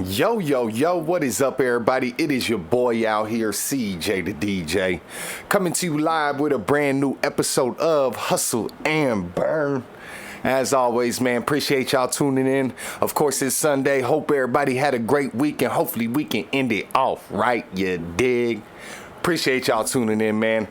Yo, yo, yo, what is up, everybody? It is your boy out here, CJ the DJ, coming to you live with a brand new episode of Hustle and Burn. As always, man, appreciate y'all tuning in. Of course, it's Sunday. Hope everybody had a great week, and hopefully we can end it off right, you dig? Appreciate y'all tuning in, man.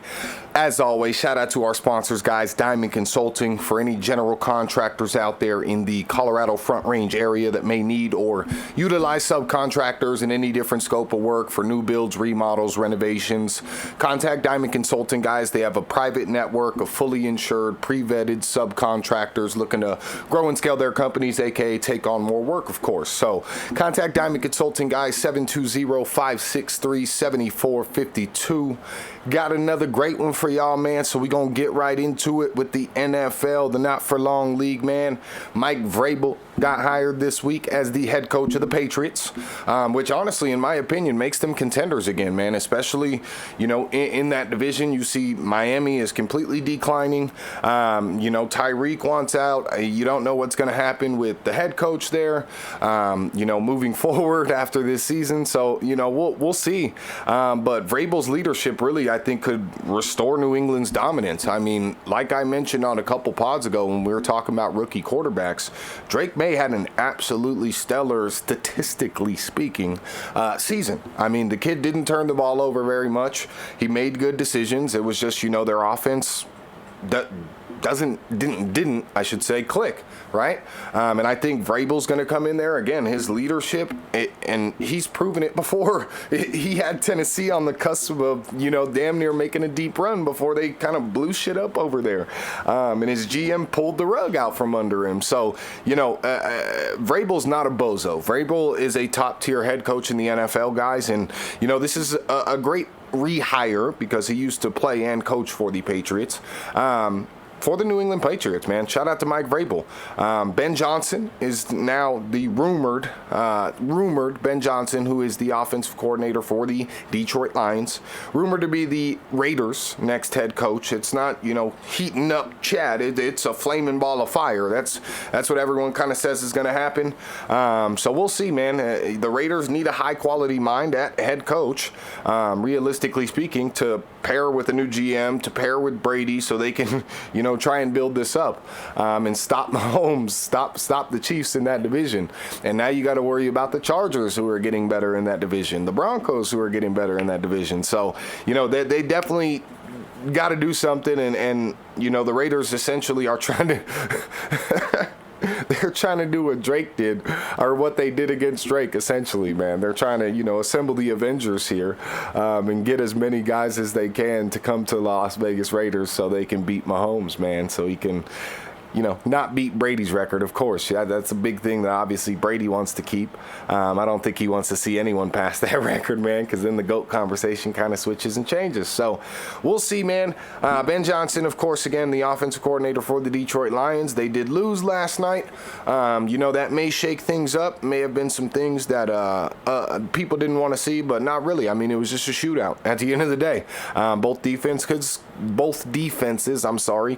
As always, shout out to our sponsors, guys. Diamond Consulting, for any general contractors out there in the Colorado Front Range area that may need or utilize subcontractors in any different scope of work for new builds, remodels, renovations. Contact Diamond Consulting, guys. They have a private network of fully insured, pre-vetted subcontractors looking to grow and scale their companies, aka take on more work, of course. So contact Diamond Consulting, guys. 720-563-7452. Got another great one for y'all, man. So we're going to get right into it with the NFL, the not-for-long league, man. Mike Vrabel got hired this week as the head coach of the Patriots, which honestly, in my opinion, makes them contenders again, man. Especially, in that division, you see Miami is completely declining. Tyreek wants out. You don't know what's going to happen with the head coach there, moving forward after this season. So, we'll see. But Vrabel's leadership really, I think, could restore New England's dominance. I mean, like I mentioned on a couple pods ago when we were talking about rookie quarterbacks, Drake May had an absolutely stellar, statistically speaking, season. I mean, the kid didn't turn the ball over very much. He made good decisions. It was just, their offense didn't click, right? And I think Vrabel's going to come in there again. His leadership, and he's proven it before. He had Tennessee on the cusp of, damn near making a deep run before they kind of blew shit up over there. And his GM pulled the rug out from under him. So, Vrabel's not a bozo. Vrabel is a top-tier head coach in the NFL, guys. And, this is a great rehire because he used to play and coach for the Patriots. For the New England Patriots, man. Shout out to Mike Vrabel. Ben Johnson is now the rumored Ben Johnson, who is the offensive coordinator for the Detroit Lions. Rumored to be the Raiders' next head coach. It's not, heating up Chad. It's a flaming ball of fire. That's what everyone kind of says is going to happen. So we'll see, man. The Raiders need a high-quality mind at head coach, realistically speaking, to pair with a new GM, to pair with Brady so they can, try and build this up and stop Mahomes, stop the Chiefs in that division. And now you got to worry about the Chargers, who are getting better in that division, the Broncos, who are getting better in that division. So, they definitely got to do something. And the Raiders essentially are trying to... They're trying to do what Drake did, or what they did against Drake, essentially, man. They're trying to, assemble the Avengers here and get as many guys as they can to come to Las Vegas Raiders so they can beat Mahomes, man, so he can... not beat Brady's record, of course. Yeah, that's a big thing that obviously Brady wants to keep. I don't think he wants to see anyone pass that record, man, because then the GOAT conversation kind of switches and changes. So we'll see, man. Ben Johnson, of course, again, the offensive coordinator for the Detroit Lions. They did lose last night. That may shake things up. May have been some things that people didn't want to see, but not really. I mean, it was just a shootout at the end of the day. Both defenses,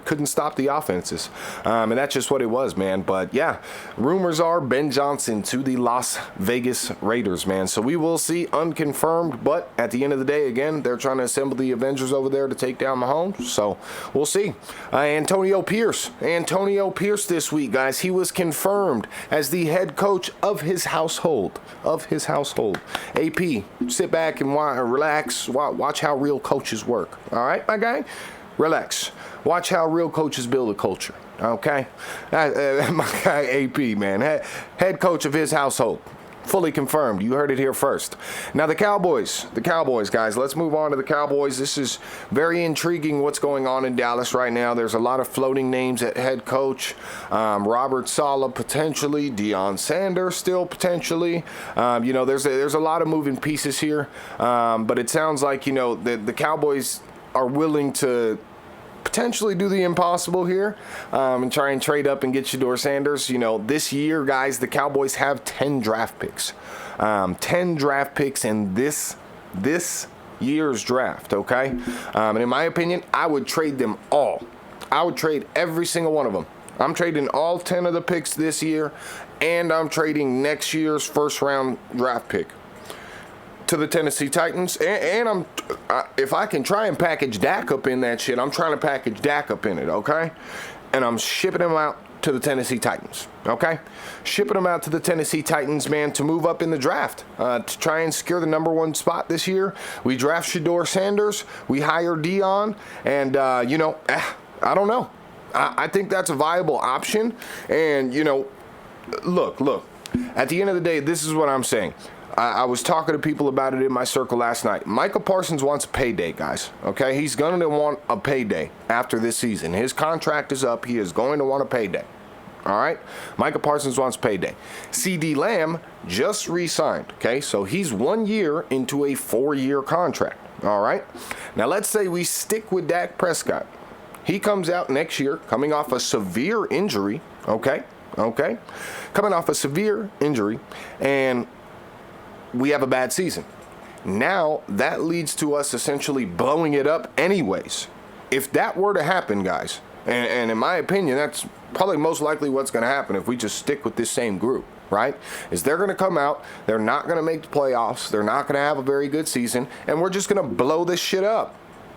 couldn't stop the offenses. And that's just what it was, man. But, yeah, rumors are Ben Johnson to the Las Vegas Raiders, man. So we will see, unconfirmed. But at the end of the day, again, they're trying to assemble the Avengers over there to take down Mahomes. So we'll see. Antonio Pierce this week, guys. He was confirmed as the head coach of his household. AP, sit back and relax. Watch how real coaches work. All right, my guy? Relax. Watch how real coaches build a culture. Okay? My guy AP, man. Head coach of his household. Fully confirmed. You heard it here first. Now, the Cowboys, guys. Let's move on to the Cowboys. This is very intriguing what's going on in Dallas right now. There's a lot of floating names at head coach. Robert Saleh, potentially. Deion Sanders, still potentially. There's a lot of moving pieces here. But it sounds like, the Cowboys are willing to potentially do the impossible here and try and trade up and get Shedeur Sanders. This year, guys, the Cowboys have 10 draft picks. 10 draft picks in this year's draft, okay? And in my opinion, I would trade them all. I would trade every single one of them I'm trading all 10 of the picks this year, and I'm trading next year's first-round draft pick to the Tennessee Titans. And if I can try and package Dak up in that shit, I'm trying to package Dak up in it, okay? And I'm shipping him out to the Tennessee Titans, okay? Shipping them out to the Tennessee Titans, man, to move up in the draft, to try and secure the number 1 spot this year. We draft Shedeur Sanders, we hire Dion, and, I don't know. I think that's a viable option, and, look, at the end of the day, this is what I'm saying. I was talking to people about it in my circle last night. Micah Parsons wants a payday, guys. Okay? He's going to want a payday after this season. His contract is up. He is going to want a payday. All right? Micah Parsons wants payday. CeeDee Lamb just re-signed. Okay? So he's 1 year into a 4-year contract. All right? Now, let's say we stick with Dak Prescott. He comes out next year coming off a severe injury. Okay? Coming off a severe injury, and we have a bad season. Now, that leads to us essentially blowing it up anyways. If that were to happen, guys, and in my opinion, that's probably most likely what's going to happen if we just stick with this same group, right? Is they're going to come out, they're not going to make the playoffs, they're not going to have a very good season, and we're just going to blow this shit up,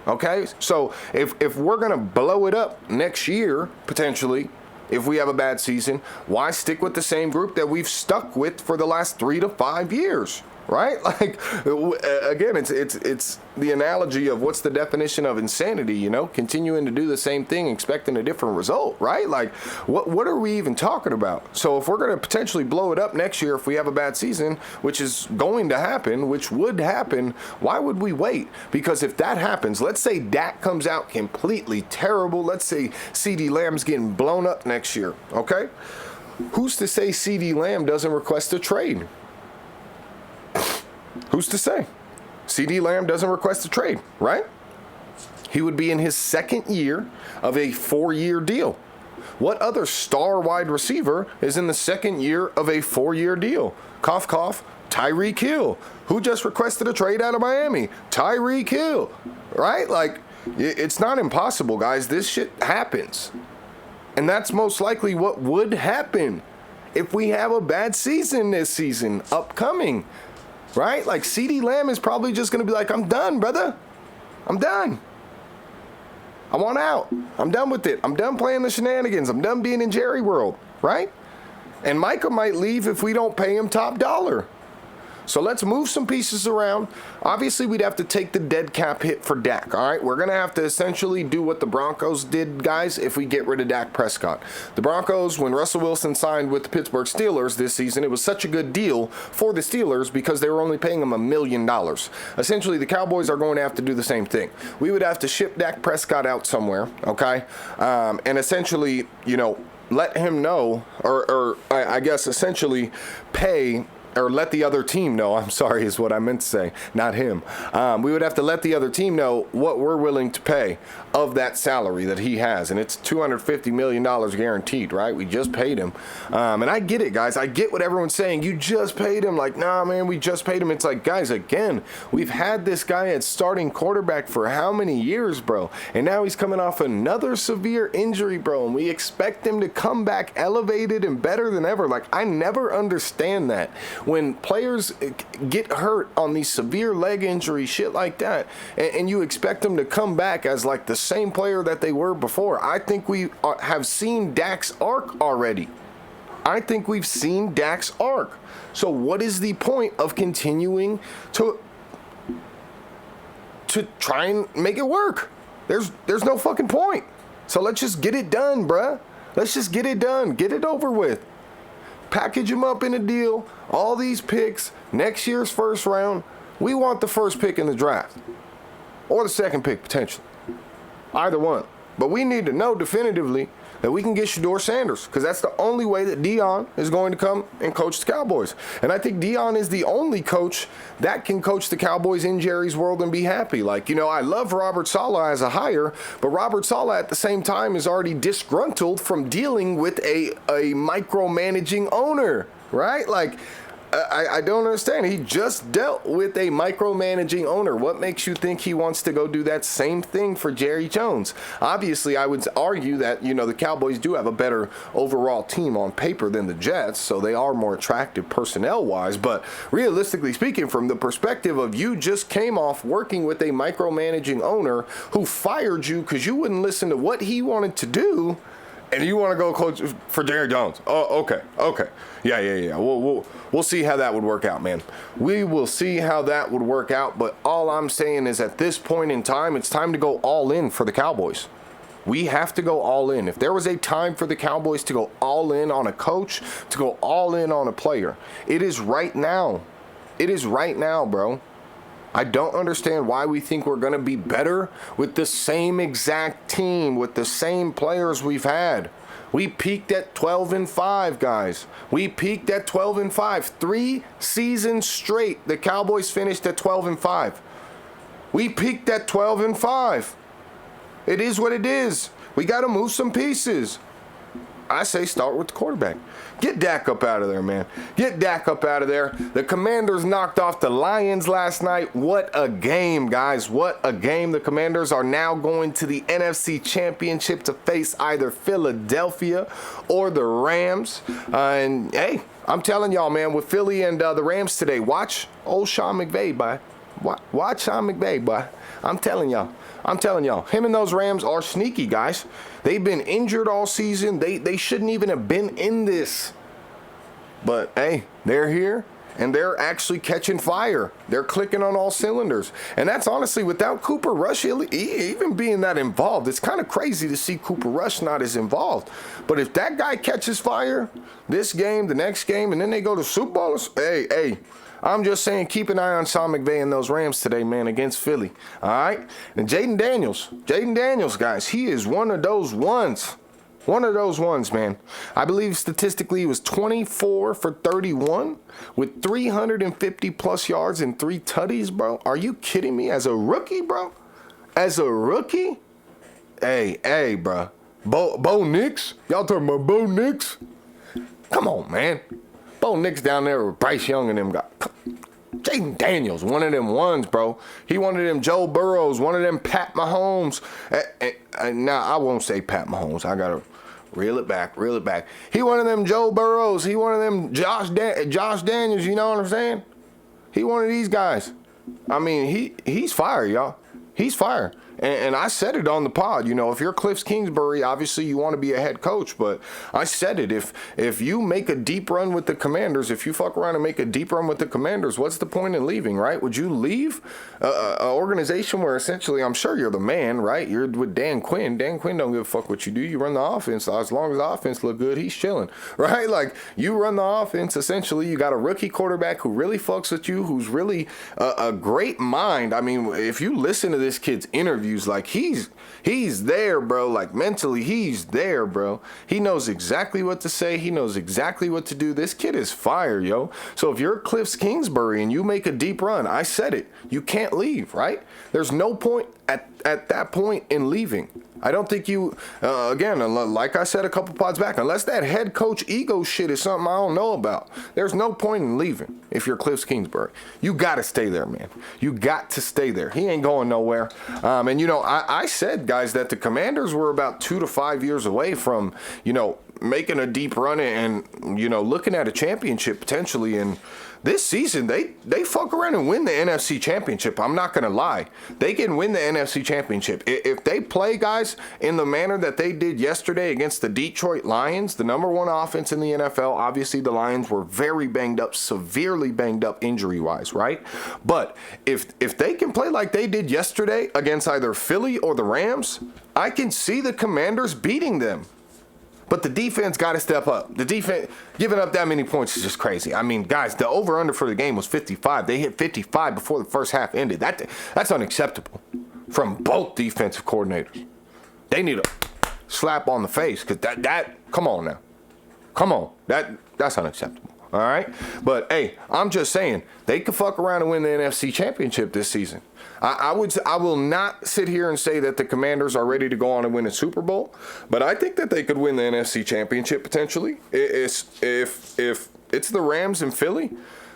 okay? So if we're going to blow it up next year, potentially, if we have a bad season, why stick with the same group that we've stuck with for the last 3 to 5 years, right? Like, again, it's the analogy of what's the definition of insanity, continuing to do the same thing, expecting a different result, right? Like, what are we even talking about? So if we're going to potentially blow it up next year if we have a bad season, which is going to happen, which would happen, why would we wait? Because if that happens, let's say Dak comes out completely terrible. Let's say CeeDee Lamb's getting blown up next year, okay? Who's to say CeeDee Lamb doesn't request a trade? Who's to say? CeeDee Lamb doesn't request a trade, right? He would be in his 2nd year of a 4-year deal. What other star wide receiver is in the 2nd year of a 4-year deal? Cough, cough, Tyreek Hill. Who just requested a trade out of Miami? Tyreek Hill, right? Like, it's not impossible, guys. This shit happens. And that's most likely what would happen if we have a bad season this season upcoming. Right? Like, CeeDee Lamb is probably just going to be like, I'm done, brother. I'm done. I want out. I'm done with it. I'm done playing the shenanigans. I'm done being in Jerry World. Right? And Micah might leave if we don't pay him top dollar. So let's move some pieces around. Obviously, we'd have to take the dead cap hit for Dak, all right? We're going to have to essentially do what the Broncos did, guys, if we get rid of Dak Prescott. The Broncos, when Russell Wilson signed with the Pittsburgh Steelers this season, it was such a good deal for the Steelers because they were only paying him $1 million. Essentially, the Cowboys are going to have to do the same thing. We would have to ship Dak Prescott out somewhere, okay? And essentially, let him know, or I guess essentially pay, or let the other team know, I'm sorry, is what I meant to say, not him. We would have to let the other team know what we're willing to pay of that salary that he has. And it's $250 million guaranteed, right? We just paid him. And I get it, guys. I get what everyone's saying. You just paid him. Like, nah, man, we just paid him. It's like, guys, again, we've had this guy at starting quarterback for how many years, bro? And now he's coming off another severe injury, bro. And we expect him to come back elevated and better than ever. Like, I never understand that. When players get hurt on these severe leg injuries, shit like that, and you expect them to come back as like the same player that they were before. I think we have seen Dak's arc already. I think we've seen Dak's arc. So what is the point of continuing to try and make it work? There's no fucking point. So let's just get it done, bruh. Let's just get it done. Get it over with. Package them up in a deal. All these picks, next year's first round. We want the first pick in the draft. Or the second pick, potentially. Either one. But we need to know definitively that we can get Shedeur Sanders, because that's the only way that Dion is going to come and coach the Cowboys. And I think Dion is the only coach that can coach the Cowboys in Jerry's world and be happy. Like, I love Robert Saleh as a hire, but Robert Saleh at the same time is already disgruntled from dealing with a micromanaging owner, right? Like, I don't understand. He just dealt with a micromanaging owner. What makes you think he wants to go do that same thing for Jerry Jones? Obviously, I would argue that, the Cowboys do have a better overall team on paper than the Jets, so they are more attractive personnel-wise. But realistically speaking, from the perspective of you just came off working with a micromanaging owner who fired you because you wouldn't listen to what he wanted to do, and you want to go coach for Jerry Jones. Oh, okay. Yeah. We'll see how that would work out, man. We will see how that would work out. But all I'm saying is at this point in time, it's time to go all in for the Cowboys. We have to go all in. If there was a time for the Cowboys to go all in on a coach, to go all in on a player, it is right now. It is right now, bro. I don't understand why we think we're going to be better with the same exact team, with the same players we've had. We peaked at 12-5, guys. We peaked at 12-5. 3 seasons straight, the Cowboys finished at 12-5. We peaked at 12-5. It is what it is. We got to move some pieces. I say start with the quarterback. Get Dak up out of there, man. Get Dak up out of there. The Commanders knocked off the Lions last night. What a game, guys. What a game. The Commanders are now going to the NFC Championship to face either Philadelphia or the Rams. And, hey, I'm telling y'all, man, with Philly and the Rams today, watch old Sean McVay, boy. Watch Sean McVay, boy. I'm telling y'all. Him and those Rams are sneaky, guys. They've been injured all season. They shouldn't even have been in this. But, hey, they're here, and they're actually catching fire. They're clicking on all cylinders. And that's honestly, without Cooper Rush even being that involved, it's kind of crazy to see Cooper Rush not as involved. But if that guy catches fire this game, the next game, and then they go to Super Bowls, hey, I'm just saying, keep an eye on Sean McVay and those Rams today, man, against Philly. All right? And Jaden Daniels, guys, he is one of those ones. One of those ones, man. I believe statistically he was 24 for 31 with 350-plus yards and 3 tutties, bro. Are you kidding me? As a rookie, bro? As a rookie? Hey, bro. Bo Nix? Y'all talking about Bo Nix? Come on, man. Bo Nix down there with Bryce Young and them guys. Jaden Daniels, one of them ones, bro. He one of them Joe Burrows, one of them Pat Mahomes. Now, I won't say Pat Mahomes. I got to reel it back. He one of them Joe Burrows. He one of them Josh Daniels, you know what I'm saying? He one of these guys. I mean, he's fire, y'all. He's fire. And I said it on the pod, if you're Cliff Kingsbury, obviously you want to be a head coach. But I said it, if you make a deep run with the Commanders, if you fuck around and make a deep run with the Commanders, what's the point in leaving, right? Would you leave an organization where essentially I'm sure you're the man, right? You're with Dan Quinn. Dan Quinn don't give a fuck what you do. You run the offense. As long as the offense look good, he's chilling, right? Like, you run the offense, essentially. You got a rookie quarterback who really fucks with you, who's really a great mind. I mean, if you listen to this kid's interview, like he's there, bro. Like mentally, he's there, bro. He knows exactly what to say. He knows exactly what to do. This kid is fire, yo. So if you're Cliff Kingsbury and you make a deep run, I said it. You can't leave, right? There's no point at that point in leaving. I don't think you, again, like I said a couple pods back, unless that head coach ego shit is something I don't know about, there's no point in leaving if you're Cliff Kingsbury. You got to stay there, man. You got to stay there. He ain't going nowhere. And, I said, guys, that the Commanders were about 2 to 5 years away from, making a deep run and, looking at a championship potentially. And this season, they fuck around and win the NFC Championship. I'm not going to lie. They can win the NFC Championship. If they play, guys, in the manner that they did yesterday against the Detroit Lions, the number 1 offense in the NFL, obviously the Lions were very banged up, severely banged up injury-wise, right? But if they can play like they did yesterday against either Philly or the Rams, I can see the Commanders beating them. But the defense got to step up. The defense, giving up that many points is just crazy. I mean, guys, the over-under for the game was 55. They hit 55 before the first half ended. That's unacceptable from both defensive coordinators. They need a slap on the face because come on now. Come on. That's unacceptable. All right? But, hey, I'm just saying, they could fuck around and win the NFC Championship this season. I will not sit here and say that the Commanders are ready to go on and win a Super Bowl, but I think that they could win the NFC Championship potentially if it's the Rams and Philly.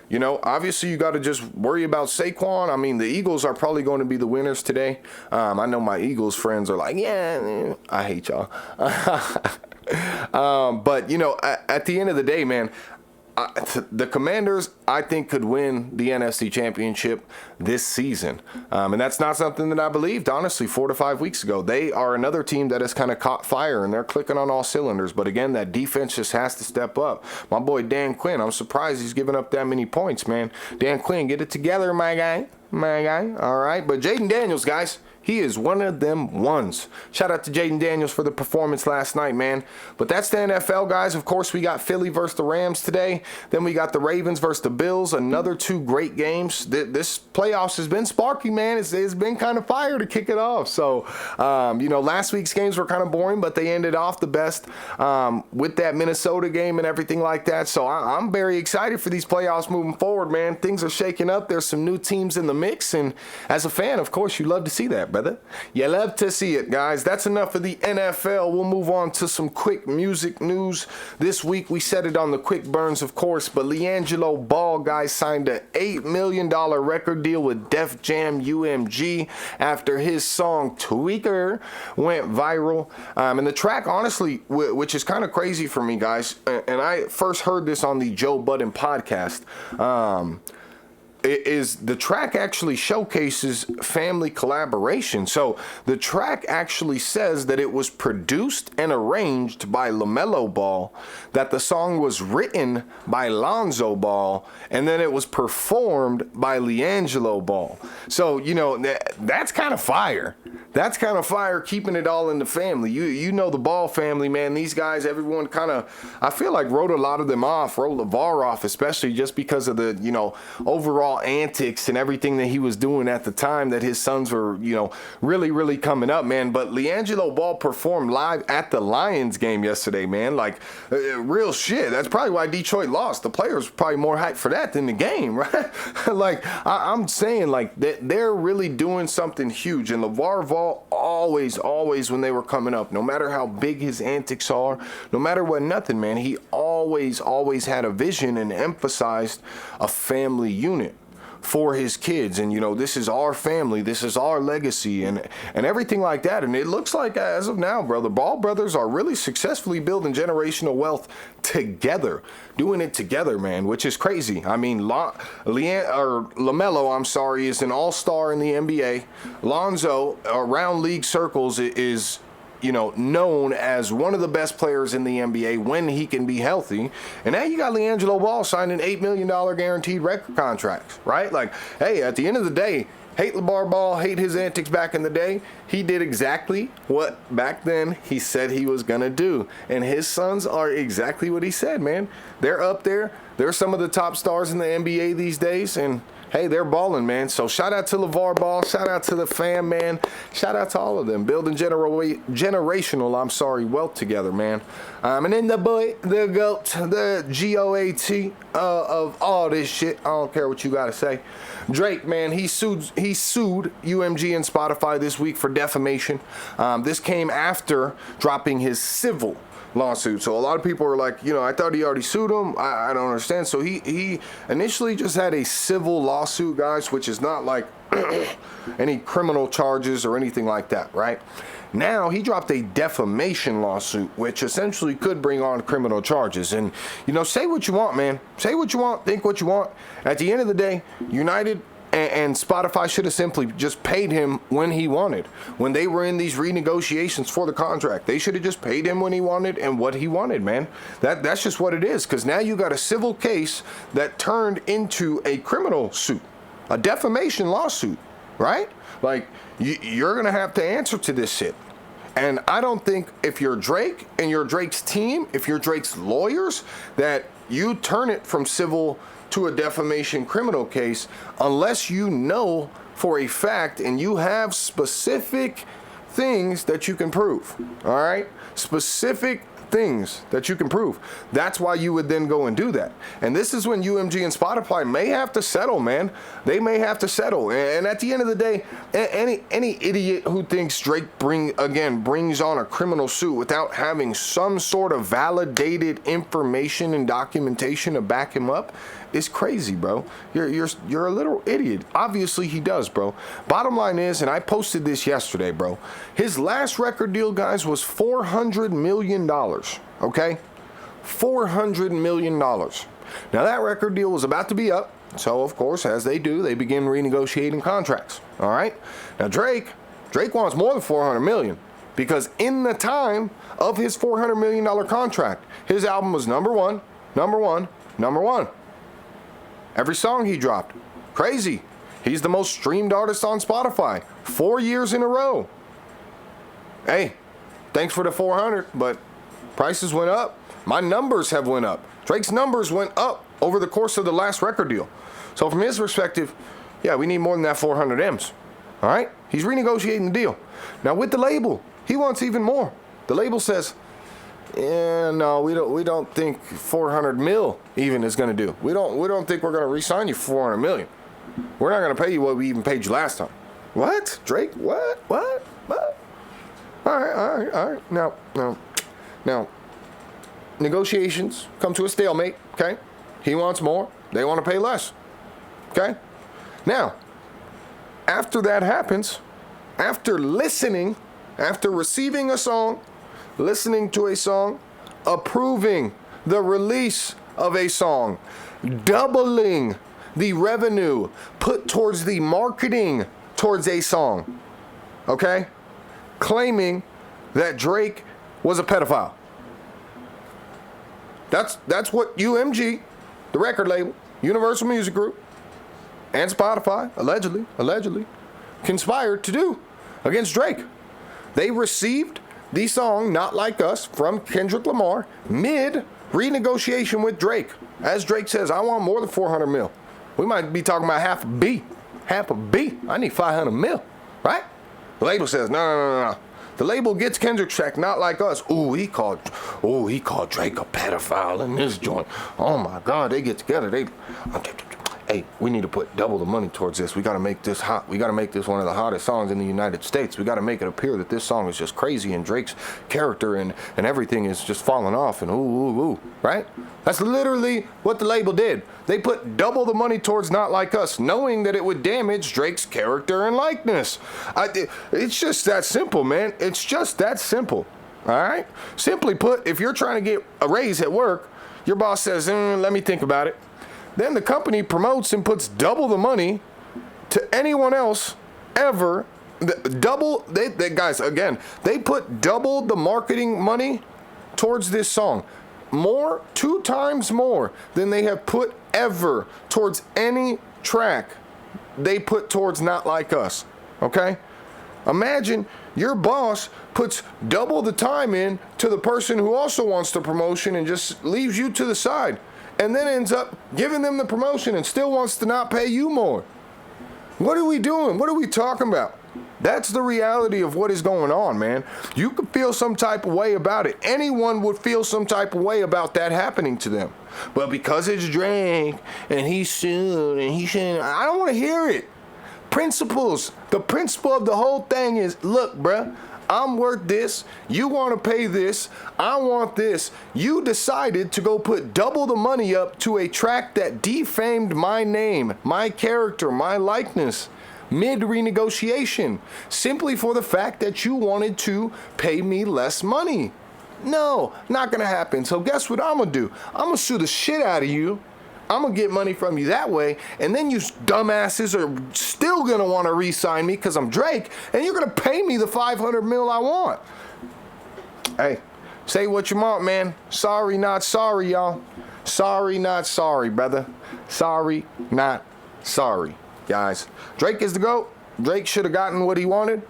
You know, obviously you got to just worry about Saquon. I mean, the Eagles are probably going to be the winners today. I know my Eagles friends are like, yeah, I hate y'all. But, you know, at the end of the day, man, the Commanders, I think, could win the NFC Championship this season. And that's not something that I believed, honestly, 4 to 5 weeks ago. They are another team that has kind of caught fire, and they're clicking on all cylinders. But again, that defense just has to step up. My boy Dan Quinn, I'm surprised he's giving up that many points, man. Dan Quinn, get it together, my guy. My guy. All right. But Jayden Daniels, guys, he is one of them ones. Shout out to Jayden Daniels for the performance last night, man. But that's the NFL, guys. Of course, we got Philly versus the Rams today. Then we got the Ravens versus the Bills. Another 2 great games. This playoffs has been sparky, man. It's been kind of fire to kick it off. So, you know, last week's games were kind of boring, but they ended off the best with that Minnesota game and everything like that. So I'm very excited for these playoffs moving forward, man. Things are shaking up. There's some new teams in the mix. And as a fan, of course, you love to see that, brother. You love to see it, guys. That's enough of the NFL. We'll move on to some quick music news. This week, we said it on the quick burns, of course, but LiAngelo Ball, guys, signed an $8 million record deal with Def Jam UMG after his song Tweaker went viral. And the track, honestly, which is kind of crazy for me, guys, and I first heard this on the Joe Budden podcast, is the track actually showcases family collaboration. So the track actually says that it was produced and arranged by LaMelo Ball, that the song was written by Lonzo Ball, and then it was performed by LiAngelo Ball. So, you know, that's kind of fire. That's kind of fire, keeping it all in the family. You know the Ball family, man. These guys, everyone kind of, I feel like wrote a lot of them off, wrote LeVar off, especially just because of the, you know, overall antics and everything that he was doing at the time that his sons were, you know, really, really coming up, man. But LiAngelo Ball performed live at the Lions game yesterday, man. Like, real shit. That's probably why Detroit lost. The players were probably more hyped for that than the game, right? Like, I'm saying, like, they're really doing something huge. And LeVar Ball always, when they were coming up, no matter how big his antics are, no matter what, nothing, man, he always had a vision and emphasized a family unit for his kids. And, you know, this is our family, this is our legacy, and everything like that. And it looks like, as of now, bro, the Ball brothers are really successfully building generational wealth together, doing it together, man, which is crazy. I mean, LaMelo, I'm sorry, is an all-star in the NBA. Lonzo, around league circles, is, you know, known as one of the best players in the NBA when he can be healthy. And now you got LiAngelo Ball signing $8 million guaranteed record contracts, right? Like, hey, at the end of the day, hate LeVar Ball, hate his antics back in the day. He did exactly what back then he said he was going to do. And his sons are exactly what he said, man. They're up there. They're some of the top stars in the NBA these days. And hey, they're balling, man. So shout out to LeVar Ball. Shout out to the fam, man. Shout out to all of them. Building generational, wealth together, man. And then the boy, the GOAT, the GOAT of all this shit. I don't care what you got to say. Drake, man, he sued UMG and Spotify this week for defamation. This came after dropping his civil lawsuit. So a lot of people are like, you know, I thought he already sued him. I don't understand. So he initially just had a civil lawsuit, guys, which is not like any criminal charges or anything like that, right? Now he dropped a defamation lawsuit, which essentially could bring on criminal charges. And, you know, say what you want, man. Say what you want, think what you want. At the end of the day, United and Spotify should have simply just paid him when he wanted. When they were in these renegotiations for the contract, they should have just paid him when he wanted and what he wanted, man. That's just what it is, because now you got a civil case that turned into a criminal suit, a defamation lawsuit, right? Like, you're going to have to answer to this shit. And I don't think if you're Drake and you're Drake's team, if you're Drake's lawyers, that you turn it from civil to a defamation criminal case unless you know for a fact and you have specific things that you can prove. All right? Specific things that you can prove. That's why you would then go and do that. And this is when UMG and Spotify may have to settle, man. They may have to settle. And at the end of the day, any idiot who thinks Drake brings on a criminal suit without having some sort of validated information and documentation to back him up is crazy, bro. You're a little idiot. Obviously he does, bro. Bottom line is, and I posted this yesterday, bro, his last record deal, guys, was $400 million, okay? $400 million. Now that record deal was about to be up, so of course, as they do, they begin renegotiating contracts, all right? Now Drake wants more than $400 million, because in the time of his $400 million contract, his album was number one. Every song he dropped. Crazy. He's the most streamed artist on Spotify 4 years in a row. Hey, thanks for the 400, but prices went up. My numbers have went up. Drake's numbers went up over the course of the last record deal. So from his perspective, yeah, we need more than that 400 M's. All right? He's renegotiating the deal. Now with the label, he wants even more. The label says, yeah, no, we don't think 400 mil even is going to do. We don't think we're going to re-sign you for 400 million. We're not going to pay you what we even paid you last time. What? Drake? What? All right. Now, negotiations come to a stalemate, okay? He wants more. They want to pay less, okay? Now, after that happens, after receiving a song, listening to a song, approving the release of a song, doubling the revenue put towards the marketing towards a song, okay? Claiming that Drake was a pedophile. That's what UMG, the record label, Universal Music Group, and Spotify, allegedly, conspired to do against Drake. They received the song Not Like Us from Kendrick Lamar mid renegotiation with Drake. As Drake says, I want more than 400 mil. We might be talking about half a B. I need 500 mil, right? The label says, no. The label gets Kendrick's track, Not Like Us. He called Drake a pedophile in this joint. Oh my God, they get together. Hey, we need to put double the money towards this. We got to make this hot. We got to make this one of the hottest songs in the United States. We got to make it appear that this song is just crazy and Drake's character and everything is just falling off and ooh, right? That's literally what the label did. They put double the money towards Not Like Us, knowing that it would damage Drake's character and likeness. It's just that simple, man. It's just that simple, all right? Simply put, if you're trying to get a raise at work, your boss says, let me think about it. Then the company promotes and puts double the money to anyone else ever. They put double the marketing money towards this song. 2 times more than they have put ever towards any track they put towards Not Like Us. Okay? Imagine your boss puts double the time in to the person who also wants the promotion and just leaves you to the side. And then ends up giving them the promotion and still wants to not pay you more. What are we doing? What are we talking about? That's the reality of what is going on, man. You could feel some type of way about it. Anyone would feel some type of way about that happening to them. But because it's Drake and he's sued and he shouldn't, I don't want to hear it. Principles. The principle of the whole thing is, look, bruh, I'm worth this. You want to pay this. I want this. You decided to go put double the money up to a track that defamed my name, my character, my likeness, mid-renegotiation, simply for the fact that you wanted to pay me less money. No, not going to happen. So guess what I'm going to do? I'm going to sue the shit out of you. I'm going to get money from you that way, and then you dumbasses are still going to want to re-sign me because I'm Drake, and you're going to pay me the 500 mil I want. Hey, say what you want, man. Sorry, not sorry, y'all. Sorry, not sorry, brother. Sorry, not sorry, guys. Drake is the GOAT. Drake should have gotten what he wanted,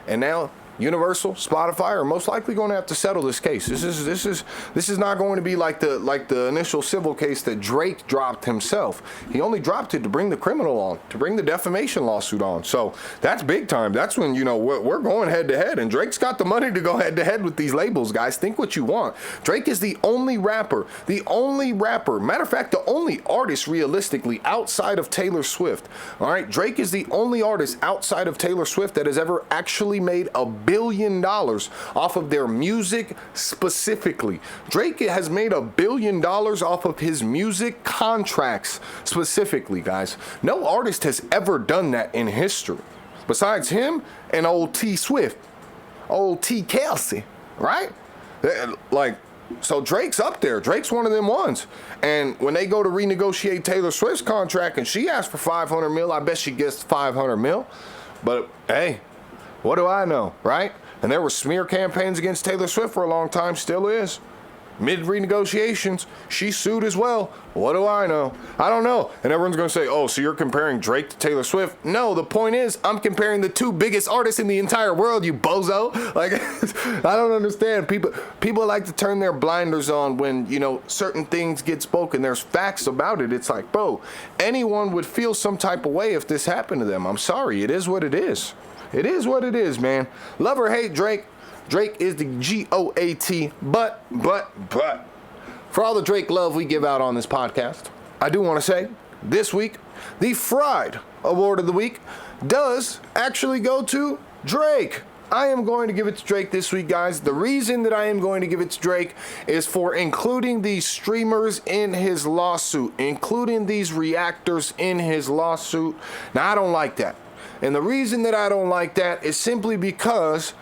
and now Universal, Spotify are most likely going to have to settle this case. This is not going to be like the initial civil case that Drake dropped himself. He only dropped it to bring the criminal on, to bring the defamation lawsuit on. So that's big time. That's when, you know, we're going head to head, and Drake's got the money to go head to head with these labels, guys. Think what you want. Drake is the only rapper, matter of fact, the only artist realistically outside of Taylor Swift. All right, Drake is the only artist outside of Taylor Swift that has ever actually made $1 billion off of their music specifically. Drake has made $1 billion off of his music contracts specifically, guys. No artist has ever done that in history besides him and old T Swift, old T Kelsey, right? Like, so Drake's up there. Drake's one of them ones. And when they go to renegotiate Taylor Swift's contract and she asks for $500 million, I bet she gets $500 million. But hey, what do I know, right? And there were smear campaigns against Taylor Swift for a long time, still is. Mid renegotiations, she sued as well. What do I know? I don't know. And everyone's going to say, oh, so you're comparing Drake to Taylor Swift? No, the point is, I'm comparing the two biggest artists in the entire world, you bozo. Like, I don't understand. People like to turn their blinders on when, you know, certain things get spoken. There's facts about it. It's like, bro, anyone would feel some type of way if this happened to them. I'm sorry. It is what it is. It is what it is, man. Love or hate Drake. Drake is the GOAT, but, for all the Drake love we give out on this podcast, I do want to say, this week, the Fried Award of the Week does actually go to Drake. I am going to give it to Drake this week, guys. The reason that I am going to give it to Drake is for including these streamers in his lawsuit, including these reactors in his lawsuit. Now, I don't like that. And the reason that I don't like that is simply because,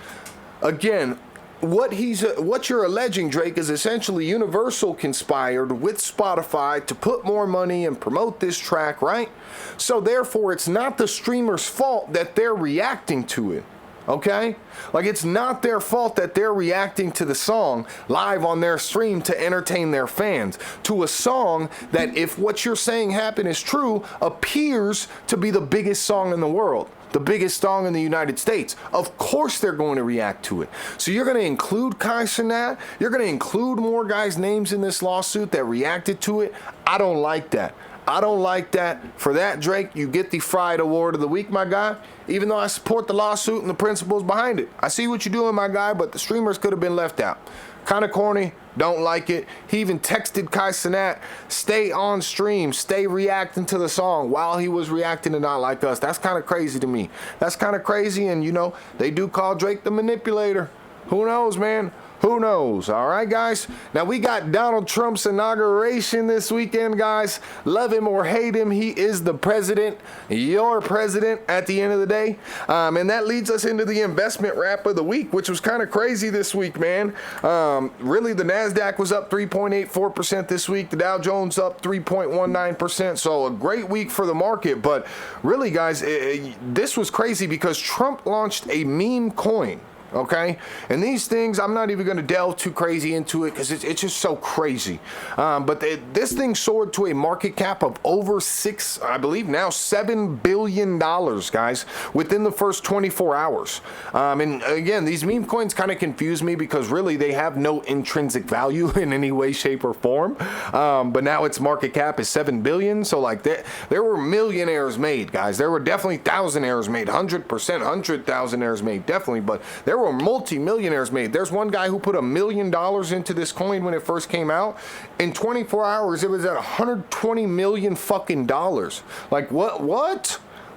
again, what you're alleging, Drake, is essentially Universal conspired with Spotify to put more money and promote this track, right? So therefore, it's not the streamer's fault that they're reacting to it, okay? Like, it's not their fault that they're reacting to the song live on their stream to entertain their fans, to a song that, if what you're saying happened is true, appears to be the biggest song in the world. The biggest song in the United States. Of course they're going to react to it. So you're going to include Kai Cenat? You're going to include more guys' names in this lawsuit that reacted to it? I don't like that. I don't like that. For that, Drake, you get the Fried Award of the Week, my guy. Even though I support the lawsuit and the principles behind it. I see what you're doing, my guy, but the streamers could have been left out. Kind of corny. Don't like it. He even texted Kai Cenat, stay on stream, stay reacting to the song while he was reacting to Not Like Us. That's kind of crazy to me. That's kind of crazy, and, you know, they do call Drake the manipulator. Who knows, man? Who knows? All right, guys. Now, we got Donald Trump's inauguration this weekend, guys. Love him or hate him, he is the president, your president at the end of the day. And that leads us into the investment wrap of the week, which was kind of crazy this week, man. Really, the NASDAQ was up 3.84% this week. The Dow Jones up 3.19%. So a great week for the market. But really, guys, this was crazy because Trump launched a meme coin. Okay, and these things, I'm not even going to delve too crazy into it because it's just so crazy. But this thing soared to a market cap of over $7 billion, guys, within the first 24 hours. And again, these meme coins kind of confuse me because really they have no intrinsic value in any way, shape, or form. But now its market cap is $7 billion. So like there were millionaires made, guys. There were definitely thousandaires made, 100%, 100,000aires made, definitely. But there were multi-millionaires made. There's one guy who put $1 million into this coin when it first came out. In 24 hours, it was at $120 million fucking dollars. Like, what?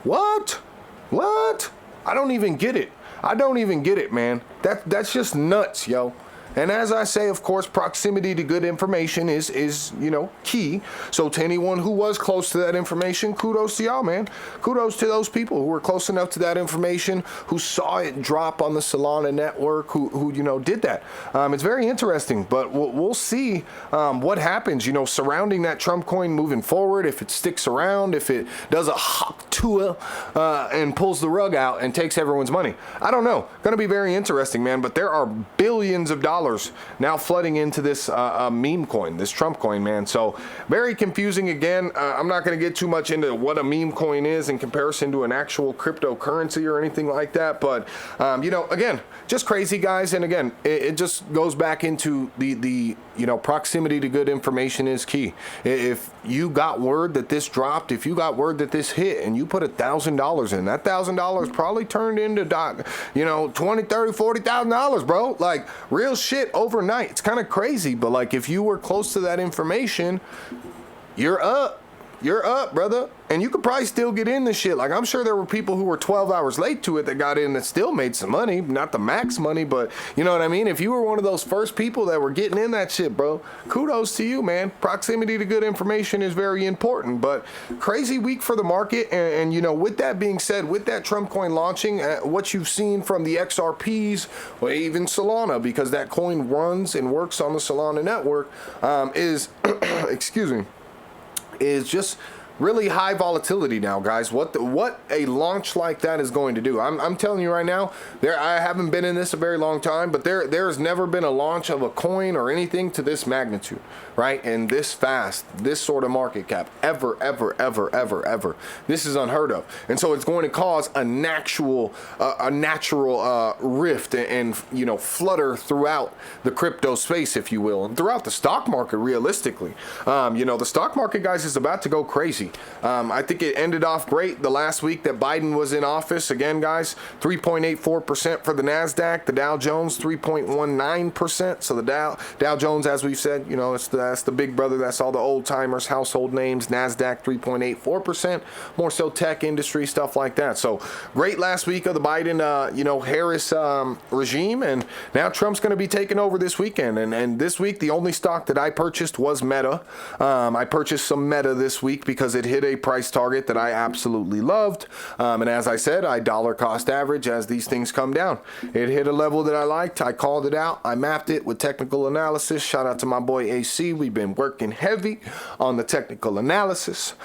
I don't even get it. I don't even get it, man. That's just nuts, yo. And as I say, of course, proximity to good information is you know, key. So to anyone who was close to that information, kudos to y'all, man. Kudos to those people who were close enough to that information, who saw it drop on the Solana network, who you know, did that. It's very interesting, but we'll see what happens, you know, surrounding that Trump coin moving forward, if it sticks around, if it does a hawk to and pulls the rug out and takes everyone's money. I don't know. Going to be very interesting, man, but there are billions of dollars dollars now flooding into this meme coin, this Trump coin, man. So very confusing again. I'm not going to get too much into what a meme coin is in comparison to an actual cryptocurrency or anything like that. But, again, just crazy, guys. And again, it just goes back into the proximity to good information is key. If you got word that this dropped, if you got word that this hit and you put $1,000 in, that $1,000 probably turned into, $20, $30, $40,000, bro. Like real shit overnight. It's kind of crazy, but like if you were close to that information, you're up. You're up, brother. And you could probably still get in this shit. Like, I'm sure there were people who were 12 hours late to it that got in that still made some money. Not the max money, but you know what I mean? If you were one of those first people that were getting in that shit, bro, kudos to you, man. Proximity to good information is very important. But crazy week for the market. And with that being said, with that Trump coin launching, what you've seen from the XRPs, or even Solana, because that coin runs and works on the Solana network, is, excuse me, is just really high volatility now, guys. What a launch like that is going to do. I'm telling you right now, I haven't been in this a very long time, but there's never been a launch of a coin or anything to this magnitude, right? And this fast, this sort of market cap, ever. This is unheard of. And so it's going to cause a natural rift and flutter throughout the crypto space, if you will, and throughout the stock market, realistically. The stock market, guys, is about to go crazy. I think it ended off great the last week that Biden was in office. Again, guys, 3.84% for the NASDAQ. The Dow Jones, 3.19%. So the Dow Jones, as we've said, that's the big brother. That's all the old timers, household names. NASDAQ, 3.84%. More so tech industry, stuff like that. So great last week of the Biden, Harris regime. And now Trump's going to be taking over this weekend. And this week, the only stock that I purchased was Meta. I purchased some Meta this week because it hit a price target that I absolutely loved. And as I said, I dollar cost average as these things come down. It hit a level that I liked. I called it out. I mapped it with technical analysis. Shout out to my boy AC. We've been working heavy on the technical analysis.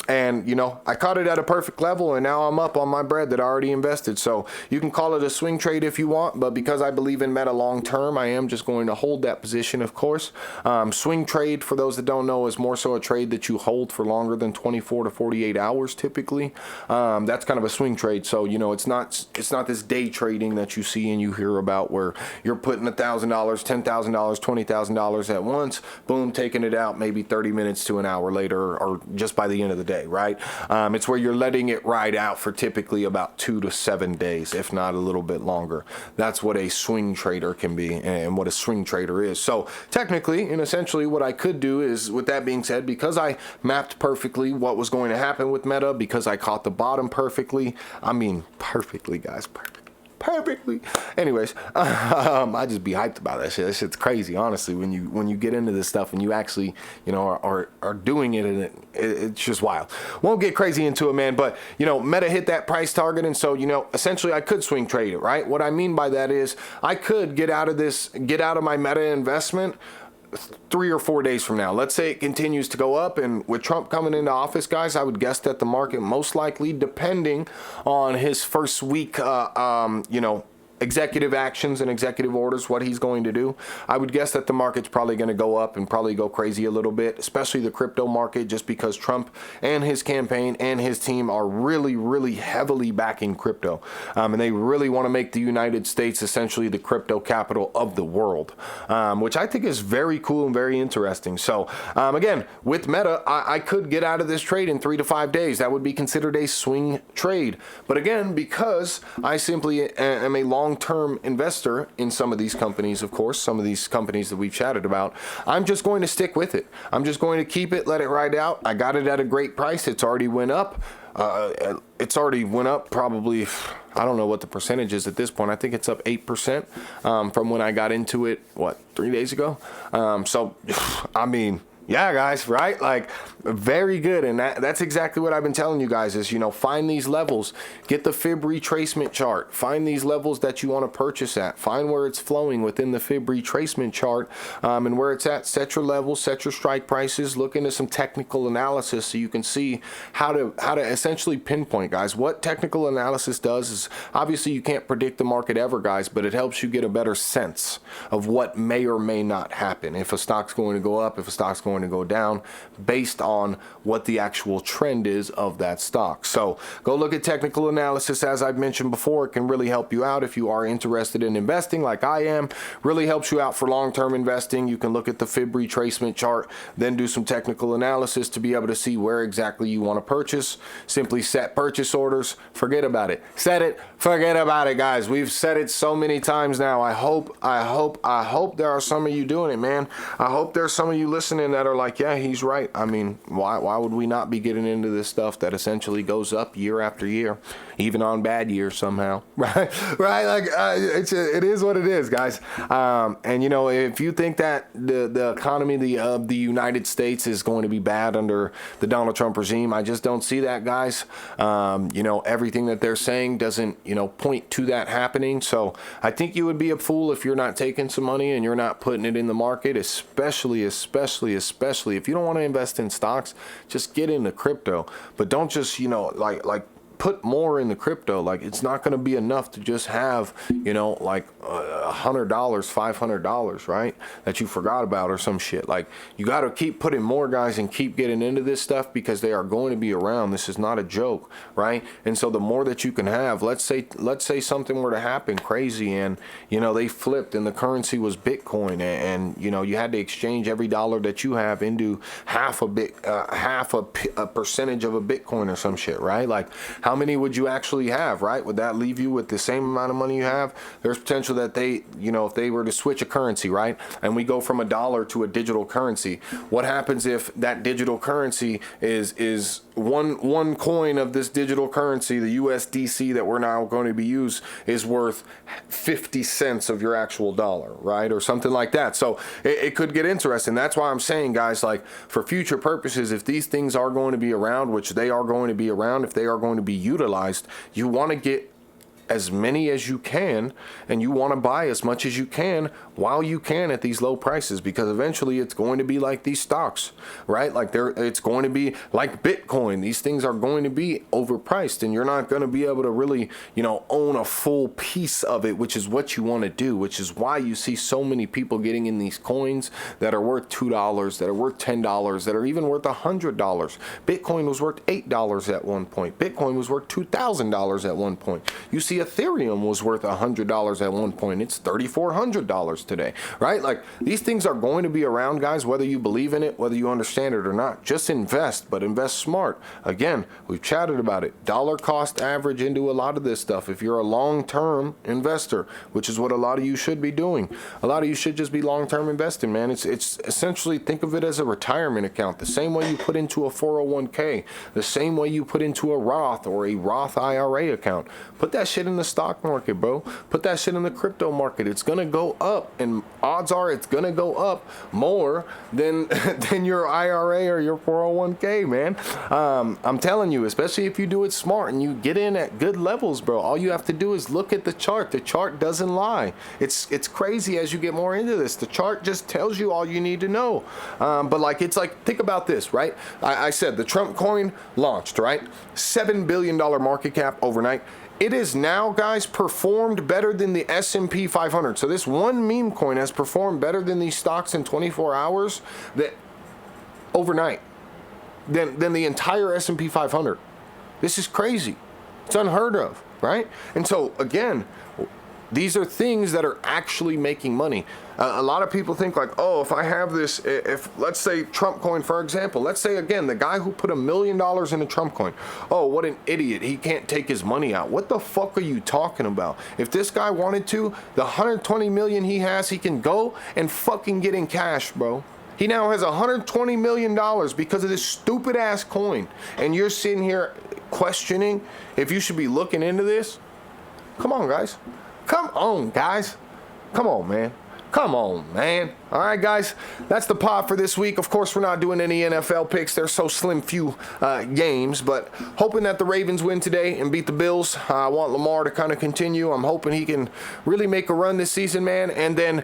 And, I caught it at a perfect level, and now I'm up on my bread that I already invested. So you can call it a swing trade if you want, but because I believe in Meta long term, I am just going to hold that position, of course. Swing trade, for those that don't know, is more so a trade that you hold for longer than 24 to 48 hours typically. That's kind of a swing trade. So, it's not this day trading that you see and you hear about where you're putting $1,000, $10,000, $20,000 at once, boom, taking it out maybe 30 minutes to an hour later or just by the end of the day, right? It's where you're letting it ride out for typically about 2 to 7 days, if not a little bit longer. That's what a swing trader can be and what a swing trader is. So technically and essentially what I could do is, with that being said, because I mapped perfectly what was going to happen with Meta, because I caught the bottom perfectly, perfectly, guys, perfectly. Anyways, I just be hyped about that shit. That shit's crazy, honestly. When you get into this stuff and you actually, are doing it, and it's just wild. Won't get crazy into it, man. But Meta hit that price target, and so essentially I could swing trade it, right? What I mean by that is I could get out of my Meta investment 3 or 4 days from now. Let's say it continues to go up, and with Trump coming into office, guys, I would guess that the market most likely, depending on his first week, executive actions and executive orders, what he's going to do, I would guess that the market's probably going to go up and probably go crazy a little bit, especially the crypto market, just because Trump and his campaign and his team are really, really heavily backing crypto. And they really want to make the United States essentially the crypto capital of the world, which I think is very cool and very interesting. So again, with Meta, I could get out of this trade in 3 to 5 days. That would be considered a swing trade. But again, because I simply am a long-term investor in some of these companies, of course, some of these companies that we've chatted about, I'm just going to stick with it. I'm just going to keep it, let it ride out. I got it at a great price. It's already went up. Probably, I don't know what the percentage is at this point. I think it's up 8% from when I got into it, 3 days ago? Yeah, guys, right? Like, very good. And that's exactly what I've been telling you guys is, find these levels. Get the fib retracement chart. Find these levels that you want to purchase at. Find where it's flowing within the fib retracement chart and where it's at. Set your levels, set your strike prices. Look into some technical analysis so you can see how to essentially pinpoint, guys. What technical analysis does is, obviously you can't predict the market ever, guys, but it helps you get a better sense of what may or may not happen. If a stock's going to go up, if a stock's going to go down based on what the actual trend is of that stock. So go look at technical analysis. As I've mentioned before, it can really help you out if you are interested in investing like I am. Really helps you out for long-term investing. You can look at the fib retracement chart, then do some technical analysis to be able to see where exactly you want to purchase. Simply set purchase orders. Forget about it. Set it. Forget about it, guys. We've said it so many times now. I hope there are some of you doing it, man. I hope there's some of you listening that are like, yeah, he's right. I mean, why would we not be getting into this stuff that essentially goes up year after year, even on bad years somehow, right? Like it is what it is, guys. And if you think that the economy of the United States is going to be bad under the Donald Trump regime, I just don't see that, guys. Everything that they're saying doesn't point to that happening. So I think you would be a fool if you're not taking some money and you're not putting it in the market, especially if you don't want to invest in stocks. Just get into crypto, but don't just like put more in the crypto. Like, it's not going to be enough to just have like $100, $500, right, that you forgot about or some shit. Like, you got to keep putting more, guys, and keep getting into this stuff because they are going to be around. This is not a joke, right? And so the more that you can have, let's say something were to happen crazy and they flipped and the currency was Bitcoin and you had to exchange every dollar that you have into half a percentage of a Bitcoin or some shit, right? Like, how many would you actually have, right? Would that leave you with the same amount of money you have? There's potential that they, if they were to switch a currency, right? And we go from a dollar to a digital currency. What happens if that digital currency is one coin of this digital currency, the USDC that we're now going to be used, is worth 50 cents of your actual dollar, right? Or something like that. So it could get interesting. That's why I'm saying, guys, like, for future purposes, if these things are going to be around, which they are going to be around, if they are going to be utilized, you want to get as many as you can, and you want to buy as much as you can while you can at these low prices, because eventually it's going to be like these stocks, right? Like, it's going to be like Bitcoin. These things are going to be overpriced, and you're not going to be able to really, own a full piece of it, which is what you want to do, which is why you see so many people getting in these coins that are worth $2, that are worth $10, that are even worth $100. Bitcoin was worth $8 at one point. Bitcoin was worth $2,000 at one point. You see Ethereum was worth $100 at one point. It's $3,400 today, right? Like, these things are going to be around, guys, whether you believe in it, whether you understand it or not. Just invest, but invest smart. Again, we've chatted about it. Dollar cost average into a lot of this stuff. If you're a long-term investor, which is what a lot of you should be doing, a lot of you should just be long-term investing, man. It's essentially, think of it as a retirement account. The same way you put into a 401k, the same way you put into a Roth or a Roth IRA account. Put that shit in the stock market, bro. Put that shit in the crypto market. It's gonna go up, and odds are it's gonna go up more than your IRA or your 401k, man. I'm telling you, especially if you do it smart and you get in at good levels, bro. All you have to do is look at the chart. The chart doesn't lie. It's crazy as you get more into this. The chart just tells you all you need to know. But think about this, right? I said the Trump coin launched, right? $7 billion market cap overnight. It is now, guys, performed better than the S&P 500. So this one meme coin has performed better than these stocks in 24 hours overnight than the entire S&P 500. This is crazy. It's unheard of, right? And so, again, these are things that are actually making money. A lot of people think like, oh, if I have this, if let's say Trump coin, for example, let's say again, the guy who put $1 million in a Trump coin, oh, what an idiot. He can't take his money out. What the fuck are you talking about? If this guy wanted to, the 120 million he has, he can go and fucking get in cash, bro. He now has $120 million because of this stupid ass coin. And you're sitting here questioning if you should be looking into this? Come on, guys. Come on, guys. Come on, man. Come on, man. All right, guys, that's the pod for this week. Of course, we're not doing any NFL picks. There's so slim few games, but hoping that the Ravens win today and beat the Bills. I want Lamar to kind of continue. I'm hoping he can really make a run this season, man. And then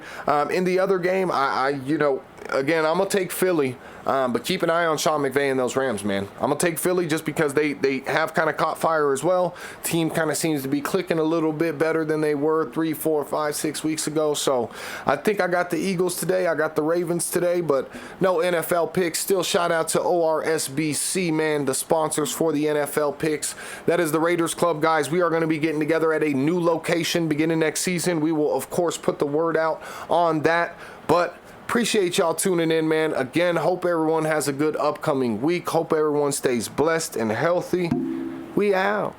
in the other game, again, I'm going to take Philly. But keep an eye on Sean McVay and those Rams, man. I'm going to take Philly just because they have kind of caught fire as well. Team kind of seems to be clicking a little bit better than they were 3, 4, 5, 6 weeks ago. So I think I got the Eagles today. I got the Ravens today, but no NFL picks. Still shout out to ORSBC, man, the sponsors for the NFL picks. That is the Raiders Club, guys. We are going to be getting together at a new location beginning next season. We will, of course, put the word out on that, but appreciate y'all tuning in, man. Again, hope everyone has a good upcoming week. Hope everyone stays blessed and healthy. We out.